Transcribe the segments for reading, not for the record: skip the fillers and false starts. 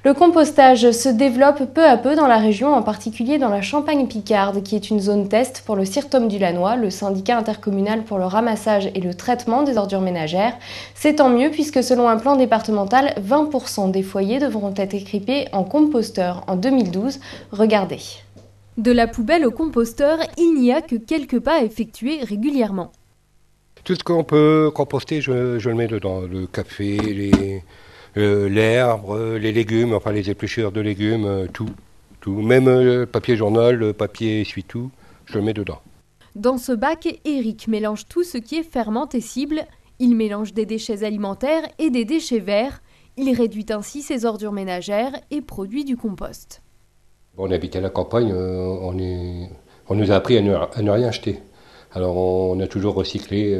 Le compostage se développe peu à peu dans la région, en particulier dans la Champagne-Picarde, qui est une zone test pour le CIRTOM du Lannoy, le syndicat intercommunal pour le ramassage et le traitement des ordures ménagères. C'est tant mieux puisque selon un plan départemental, 20% des foyers devront être équipés en composteur en 2012. Regardez. De la poubelle au composteur, il n'y a que quelques pas à effectuer régulièrement. Tout ce qu'on peut composter, je le mets dedans. Le café, l'herbe, les légumes, enfin les épluchures de légumes, tout. Même le papier journal, le papier essuie-tout, je le mets dedans. Dans ce bac, Eric mélange tout ce qui est fermentescible. Il mélange des déchets alimentaires et des déchets verts. Il réduit ainsi ses ordures ménagères et produit du compost. On habite à la campagne, on nous a appris à ne rien jeter. Alors on a toujours recyclé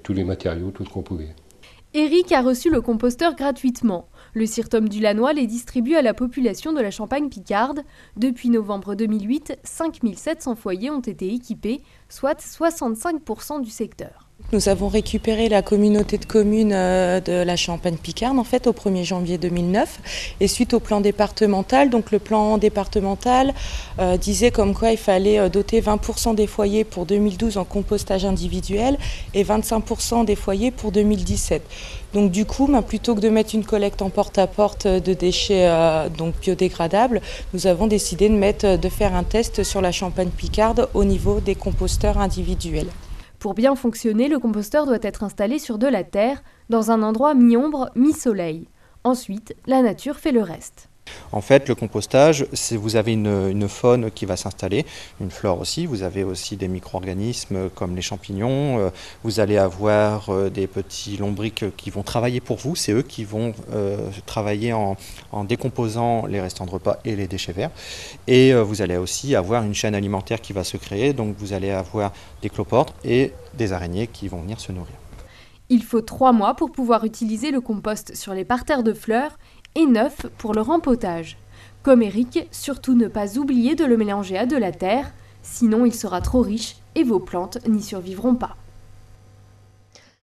tous les matériaux, tout ce qu'on pouvait. Eric a reçu le composteur gratuitement. Le CIRTOM du Lannoy les distribue à la population de la Champagne-Picarde. Depuis novembre 2008, 5700 foyers ont été équipés, soit 65% du secteur. Nous avons récupéré la communauté de communes de la Champagne-Picarde en fait au 1er janvier 2009 et suite au plan départemental. Donc le plan départemental disait comme quoi il fallait doter 20% des foyers pour 2012 en compostage individuel et 25% des foyers pour 2017. Donc du coup, plutôt que de mettre une collecte en porte-à-porte de déchets donc biodégradables, nous avons décidé de faire un test sur la Champagne-Picarde au niveau des composteurs individuels. Pour bien fonctionner, le composteur doit être installé sur de la terre, dans un endroit mi-ombre, mi-soleil. Ensuite, la nature fait le reste. En fait, le compostage, vous avez une faune qui va s'installer, une flore aussi. Vous avez aussi des micro-organismes comme les champignons. Vous allez avoir des petits lombrics qui vont travailler pour vous. C'est eux qui vont travailler en décomposant les restants de repas et les déchets verts. Et vous allez aussi avoir une chaîne alimentaire qui va se créer. Donc vous allez avoir des cloportes et des araignées qui vont venir se nourrir. Il faut 3 mois pour pouvoir utiliser le compost sur les parterres de fleurs et 9 pour le rempotage. Comme Eric, surtout ne pas oublier de le mélanger à de la terre, sinon il sera trop riche et vos plantes n'y survivront pas.